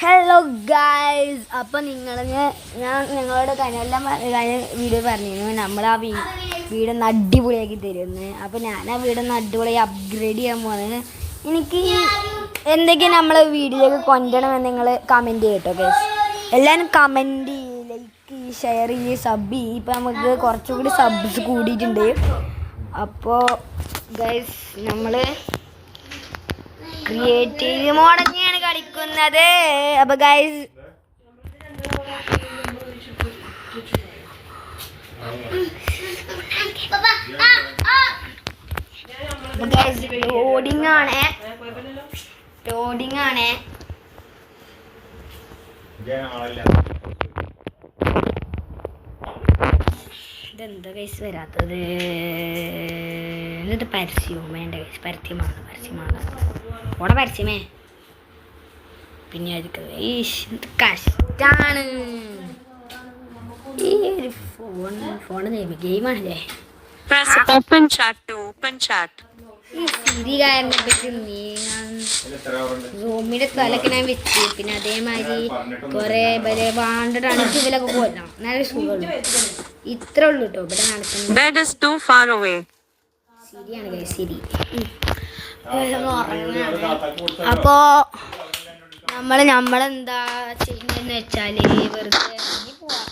Hello guys, അപ്പോൾ ഞാൻ നിങ്ങളോട് കഴിഞ്ഞ വീഡിയോ പറഞ്ഞിരുന്നു നമ്മൾ ആ വീടൊന്ന് അടിപൊളിയാക്കി തരുമെന്ന്. അപ്പോൾ ഞാൻ ആ വീടൊന്ന് അടിപൊളിയായി അപ്ഗ്രേഡ് ചെയ്യാൻ പോകുന്നത്. എനിക്ക് എന്തൊക്കെ നമ്മളെ വീഡിയോയിലേക്ക് കൊണ്ടുവരണമെന്ന് നിങ്ങൾ കമൻറ്റ് ചെയ്യട്ടോ ഗൈസ്. എല്ലാവരും കമൻറ്റ് ചെയ്യ്, ലൈക്ക്, ഷെയർ ചെയ്യ്, സബ് ചെയ്യ്. ഇപ്പോൾ നമുക്ക് കുറച്ചുകൂടി സബ്സ് കൂടിയിട്ടുണ്ട്. അപ്പോൾ ഗൈസ് നമ്മൾ ക്രിയേറ്റീവ് മോഡന്നെയാണ് കളിക്കുന്നത്. അപ്പൊ ഗൈസ് ലോഡിങ് ആണ്. ഇതെന്താ ഗൈസ് വരാത്തത്? എന്നിട്ട് പരസ്യവും വേണ്ട ഗൈസ്. പരസ്യമാണ് ഓടെ പരസ്യമേ. പിന്നെ എന്ത് കഷ്ടാണ് ഈ ഒരു ഫോണ് ഗെയിമാണല്ലേ. ഈ സിരികാരനെ പറ്റി റൂമിന്റെ തലക്ക് ഞാൻ വെച്ച്. പിന്നെ അതേമാതിരി കുറെ വാണ്ടിട്ടാണ് ചുവലൊക്കെ പോരണം. നല്ല സുഖമുള്ളൂ. ഇത്ര ഉള്ളു കേട്ടോ ഇവിടെ നടക്കുന്നത്. ശരിയാണ് ഗൈസ്, ശരി. അപ്പോ നമ്മളെന്താ ചെയ്യുന്നതെന്ന് വെച്ചാല് വെറുതെ ഇറങ്ങി പോവാം.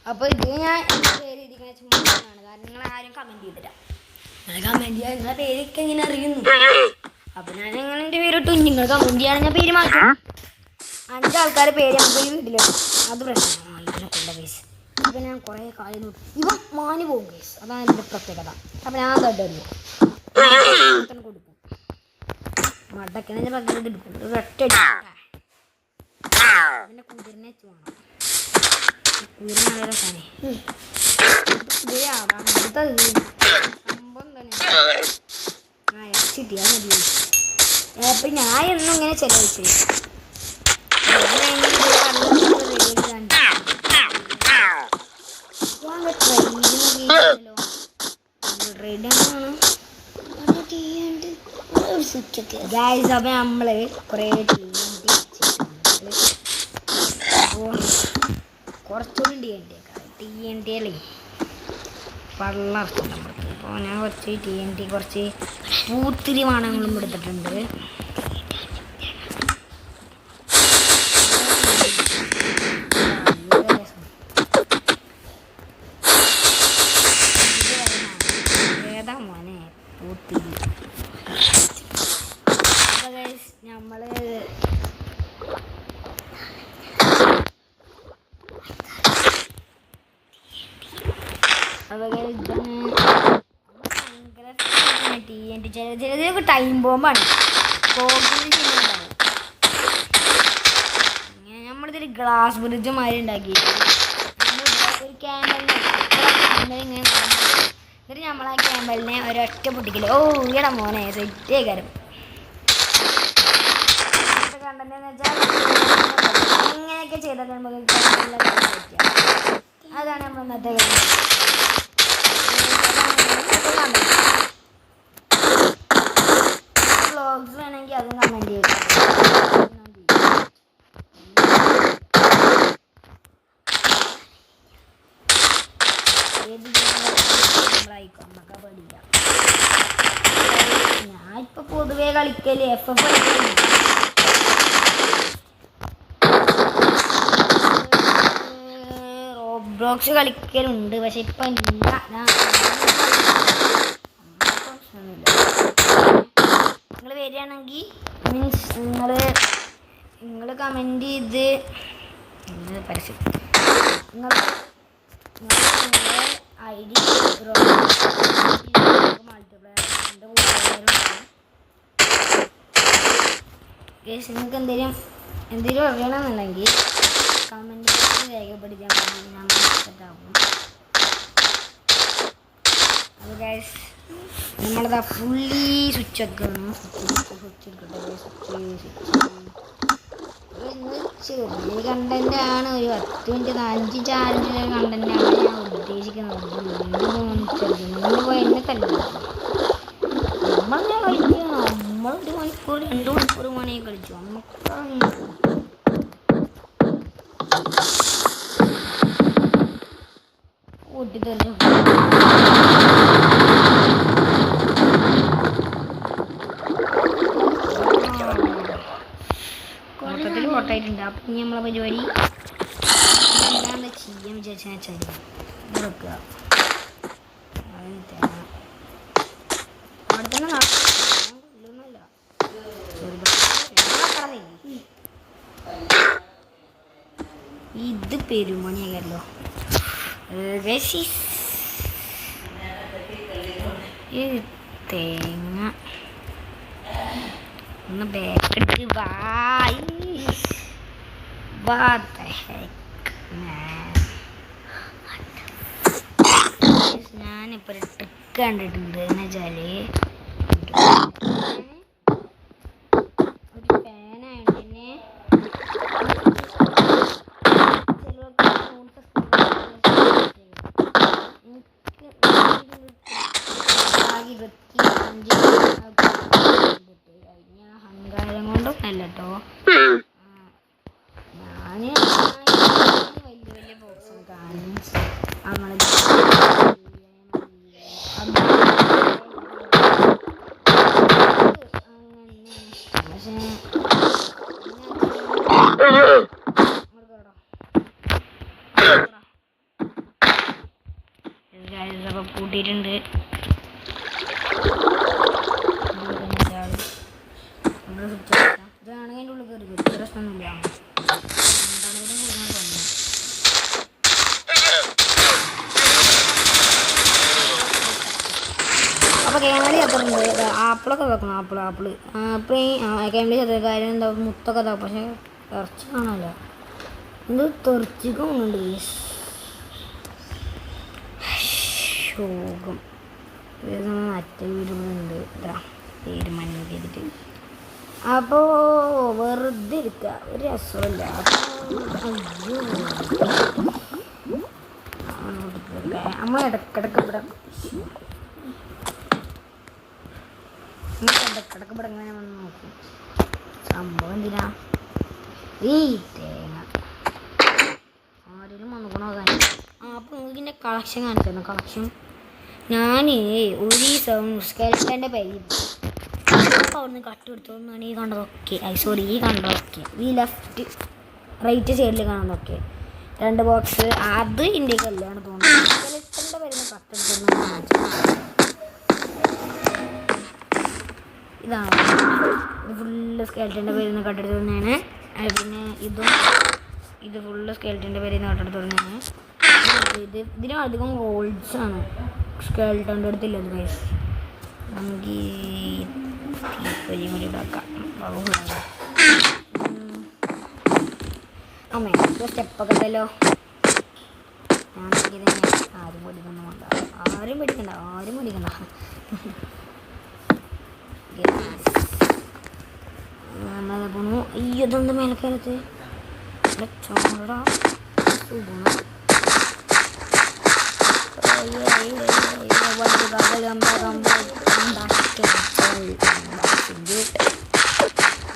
അപ്പോൾ ഇത് ഞാൻ എൻ്റെ പേര് ഇരിക്കുന്ന ചുമ്മാണ്. കാരണം നിങ്ങൾ ആരും കമൻറ്റ് ചെയ്തില്ല. നിങ്ങൾ കമൻറ്റ് ചെയ്യാൻ നിങ്ങളെ പേരൊക്കെ എങ്ങനെ അറിയുന്നു. അപ്പോൾ ഞാൻ എങ്ങനെ എൻ്റെ പേര് ഇട്ടു. നിങ്ങൾ കമൻറ്റ് ചെയ്യുകയാണെങ്കിൽ ഞാൻ പേര് മാറ്റും. 5 ആൾക്കാരുടെ പേര് നമുക്ക് വീട്ടിലുണ്ട്. അത് പ്രശ്നമാണ് ഇതിനെക്കൊണ്ട കേസ്. അപ്പോൾ ഞാൻ കുറേ കാര്യം ഇവൻ മാനി പോകും കേസ്. അതാണ് എൻ്റെ പ്രത്യേകത. അപ്പോൾ ഞാൻ തട്ടുള്ളൂ കൊടുക്കും. മടക്കണ പകരം എടുക്കും. ഒരൊറ്റ പിന്നെ കുതിരനെ വേണം. കുതിരനെ നല്ല രസമാണ്. സംഭവം തന്നെ ഇറച്ചിട്ടിയാൽ മതി. അപ്പം ഞാൻ എന്നും ഇങ്ങനെ ചെലവഴിച്ചു. ഗൈസ്, അപ്പം നമ്മൾ കുറേ കുറച്ചുകൂടി TNT അല്ലേ പള്ളർക്കും നമ്മൾക്ക്. അപ്പോൾ ഞാൻ കുറച്ച് TNT കുറച്ച് പൂത്തിരി വാണങ്ങളും എടുത്തിട്ടുണ്ട്. ഏതാ മോനെ പൂത്തിരി? നമ്മള് TNT ചിലതൊക്കെ ടൈം ബോംബാണ്. നമ്മളിതിൽ ഗ്ലാസ് ബ്രിഡ്ജ് മാതിരി ഉണ്ടാക്കി ഒരു ക്യാമലിനെ ഇങ്ങനെ. എന്നിട്ട് നമ്മൾ ആ ക്യാമലിനെ ഒരൊറ്റ പൊട്ടിക്കില്ല. ഓ ഈട മോനെ സെറ്റേ കാര്യം കണ്ടെന്ന് വെച്ചാൽ ഇങ്ങനെയൊക്കെ ചെയ്താൽ നമുക്ക് അതാണ് നമ്മൾ ഇന്നത്തെ വ്ളോഗ്സ് വേണമെങ്കിൽ അതും കമൻറ്റ് ചെയ്യും. നമ്മളായിക്കൊണ്ടൊക്കെ പഠിക്കാം. ഞാൻ ഇപ്പോൾ പൊതുവേ കളിക്കല് FF കളിക്കല്. റോബ്ലോക്സ് കളിക്കലുണ്ട്, പക്ഷെ ഇപ്പം ഇല്ല. നിങ്ങൾ വരികയാണെങ്കിൽ മീൻസ് നിങ്ങൾ കമൻറ്റ് ചെയ്ത് പരസ്യം നിങ്ങളുടെ ID ഗൈസ്, നിങ്ങൾക്ക് എന്തെങ്കിലും അറിയണമെന്നുണ്ടെങ്കിൽ കമൻറ്റ് രേഖപ്പെടുത്താൻ സെറ്റാകും. അപ്പോൾ ഗൈസ് നമ്മളതാ ഫുള്ളി സ്വിച്ച് വെക്കണം. ചെറിയ കണ്ടൻ്റാണ്. ഒരു 10 മിനിറ്റ് 5 ചാനലിലെ കണ്ടൻ്റാണ് ഞാൻ ഉദ്ദേശിക്കുന്നത്. പോയി എന്നെ തന്നെ നമ്മളിങ്ങനെ കളിക്കുക. നമ്മൾ 1 മണിക്കൂർ 2 മണിക്കൂർ മണി കളിച്ചു നമുക്ക് ഓട്ടിത്തെറിച്ചു മൊത്തത്തിൽ പൊട്ടായിട്ടുണ്ട്. അപ്പം ഇനി നമ്മളെ പരിപാടി എന്താണെന്ന് ചെയ്യാൻ വിചാരിച്ചാൽ വെക്കുക അവിടെ തന്നെ നടക്കൊന്നുമില്ല. ഇത് പെരുമണിയാകല്ലോ ഈ തേങ്ങ ഒന്ന് ബാക്കെടുത്ത് ഞാനിപ്പോൾ ഒരു ട്രിക്ക് കണ്ടിട്ടുണ്ട്. എന്ന് വെച്ചാൽ ഒരു ഫാനായിട്ട് തന്നെ അഹങ്കാരം കൊണ്ടും അല്ല കേട്ടോ. ഞാന് വലിയ വലിയ ബോക്സ് കാണും നമ്മളെ കൂട്ടിയിട്ടുണ്ട്. ഇതാണെങ്കിൽ അതിൻ്റെ ഉള്ളിൽ കയറി വരും. പ്രശ്നമൊന്നുമില്ല. അപ്പോൾ കേമലി എത്രയുണ്ട്? ആപ്പിളൊക്കെ വെക്കണം. ആപ്പിള് കേമലി ചെറിയ കാര്യം എന്താ മുത്തൊക്കെ ഇതാക്കും. പക്ഷേ ഇറച്ചി കാണാമല്ലോ. ഇത് തെറിച്ചിക്കുന്നുണ്ട്. ശോകം മറ്റേ വീടുകളുണ്ട്. ഇതാ പേര് മഞ്ഞ ചെയ്തിട്ട്. അപ്പോൾ വെറുതെ ഇരിക്കുക ഒരു രസമില്ല. നമ്മൾ ഇടക്കിടക്ക് ഇവിടെ ഇങ്ങനെ വന്ന് നോക്കും. സംഭവം എന്തിനാ ഈ തേങ്ങ ആരെങ്കിലും വന്നുകൊണ്ടോ കാര്യം. അപ്പോൾ നിങ്ങൾക്ക് ഇതിൻ്റെ കളക്ഷൻ കാണിച്ചു തരണം. കളക്ഷൻ ഞാൻ ഒരു സ്കെൽട്ടൻ്റെ പേര് അപ്പോൾ അവിടുന്ന് കട്ടെടുത്തോന്നാണ് ഈ കണ്ടതൊക്കെ. സോറി ഈ കണ്ടതൊക്കെ ഈ ലെഫ്റ്റ് റൈറ്റ് സൈഡിൽ കാണുന്നതൊക്കെ 2 ബോക്സ്. അത് എൻ്റെ കല്ലാണ് തോന്നുന്നത്. സ്കെൽട്ടൻ്റെ പേരുന്ന കട്ടെടുത്തോന്നാണ് ഇതാണ്. ഇത് ഫുള്ള് സ്കെൽട്ടൻ്റെ പേരുന്ന കട്ടെടുത്തോന്നാണ്. പിന്നെ ഇത് ഫുള്ള് സ്കെൽട്ടൻ്റെ പേരുന്ന കട്ടെടുത്തോന്നാണ്. ഇതിന് അധികം ഗോൾഡ്സാണ് സ്കെൽട്ടൻ്റെ അടുത്തില്ലത് ഗൈസ്. നമുക്ക് തീപ്പൊരി കൂടി ഉണ്ടാക്കാം. അമ്മേ സ്റ്റെപ്പൊക്കെ ഉണ്ടല്ലോ. ഞാനെങ്കിൽ തന്നെ ആരും പഠിക്കുന്നുമുണ്ട. ആരും പഠിക്കണ്ട. നമ്മളത് പോണു. ഈ ഇതൊന്നും മേലക്കാലത്ത് ചോടാ സുഖം.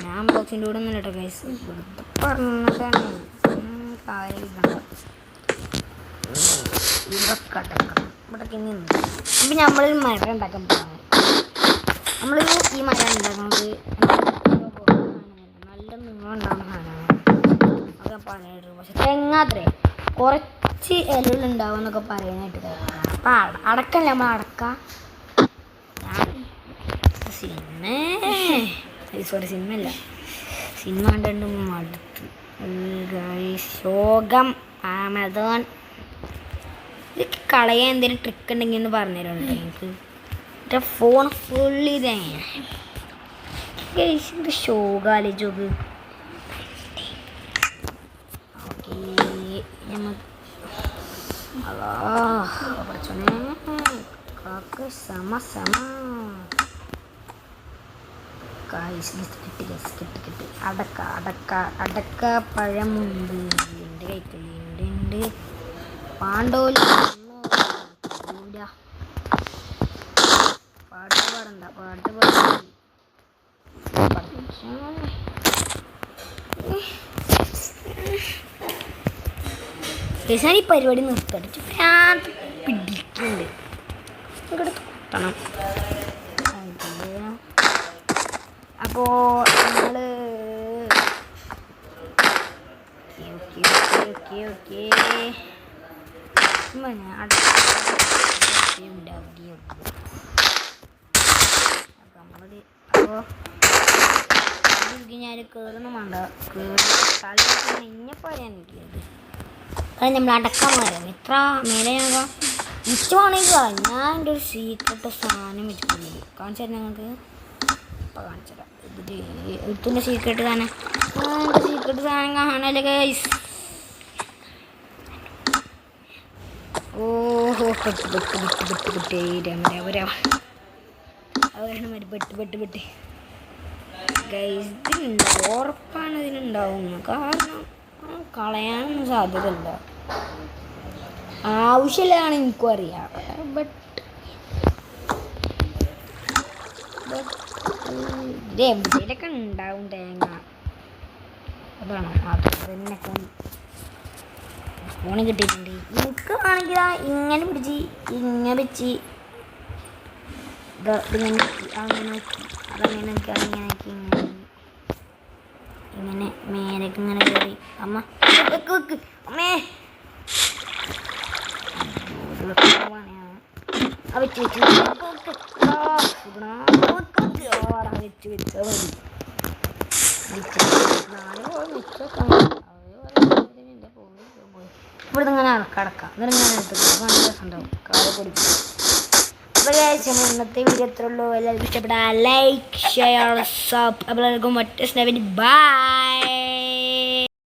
ഞാൻ ബോക്സിൻ്റെ കൂടെ ഒന്നും കേട്ടോ ഗൈസ്. പറഞ്ഞതാണ് കാര്യമില്ല. ഇതൊക്കെ ഇവിടേക്ക് നിന്ന് അപ്പം നമ്മളൊരു മരം ഉണ്ടാക്കാൻ പോകാം. നമ്മൾ ഈ മരം ഉണ്ടാക്കുന്നത് നല്ല നിങ്ങളുണ്ടാകുന്ന സാധനമാണ്. അതൊക്കെ പറയാനായിട്ട്. പക്ഷെ തെങ്ങാത്രേ കുറച്ച് ഇലകളുണ്ടാവും എന്നൊക്കെ പറയാനായിട്ട്. അപ്പം അടക്കല്ലേ നമ്മൾ അടക്ക സിനിമല്ല സിനിമ കണ്ടുകൊണ്ട് മടുത്ത് ശോകം. ആമസോൺ ഇതൊക്കെ കളയാൻ എന്തെങ്കിലും ട്രിക്ക് ഉണ്ടെങ്കിൽ ഒന്ന് പറഞ്ഞുതരുന്നുണ്ടോ എനിക്ക്? എൻ്റെ ഫോൺ ഫുള്ളി ഇതാണ് ശോകാലേ ജോബ്. കിട്ടി അടക്ക പഴമുണ്ട് എൻ്റെ കൈക്കല്ലുണ്ട്. പാണ്ടോലി പാട്ട് പാടണ്ട. ഞാൻ ഈ പരിപാടി നിർത്തടിച്ച് പിടിക്കുന്നുണ്ട് ഇവിടെ തൊട്ടണം. അപ്പോൾ നമ്മൾ ഓക്കെ അപ്പോൾ ഞാൻ കയറൊന്നും വേണ്ട, കയറി ഇഞ്ഞപ്പോൾ എനിക്കത് അത് നമ്മൾ അടക്കാൻ പറയാം. എത്ര മേലെ ആകാം മിച്ചമാണെങ്കിൽ ഞാൻ എൻ്റെ ഒരു സീക്രട്ട് സാധനം വെച്ചിട്ടുണ്ട്. കാണിച്ചു തരാം ഞങ്ങൾക്ക്. ഇപ്പോൾ കാണിച്ചു തരാം. ഇതിൻ്റെ സീക്രട്ട് സാധനം, എൻ്റെ സീക്രട്ട് സാധനം കാണാനല്ലേ ഗൈസ്. ഓഹോ പെട്ട് രാമരാമരാമ അവരാണ് മതി പെട്ട് ഗൈസ്. ഇതിനുണ്ടാവും, ഉറപ്പാണ് ഇതിനുണ്ടാവും. കാരണം കളയാനൊന്നും സാധ്യതയില്ല. ആവശ്യമില്ലാണ് എനിക്കും അറിയാം. ബട്ട് ഇത് എവിടെയൊക്കെ ഉണ്ടാവും തേങ്ങ. അതാണ് അതിനൊക്കെ ഫോണ് കിട്ടിയിട്ടുണ്ട്. എനിക്ക് ആണെങ്കിൽ ഇങ്ങനെ പിടിച്ച് ഇങ്ങനെ വെച്ച് ഇങ്ങനെ അങ്ങനെ നോക്കി അതങ്ങനെ നോക്കി അങ്ങനെ നോക്കി ഇങ്ങനെ മേലേക്ക് ഇങ്ങനെ കയറി. അമ്മ വെക്ക് അമ്മേ വെച്ച് ഇവിടെ ഇങ്ങനെ കിടക്കാം. എന്നിങ്ങനെ എടുത്ത് നല്ല രസമുണ്ടാവും. കാല് കൊടുക്കും. അപ്പോൾ ഇന്നത്തെ വീഡിയോ എത്ര ഉള്ളൂ. എല്ലാവർക്കും ഇഷ്ടപ്പെട്ടാൽ ലൈക്ക് ഷെയർ സബ്. അപ്പോൾ എല്ലാവർക്കും മറ്റേ സ്നേഹിന് ബൈ.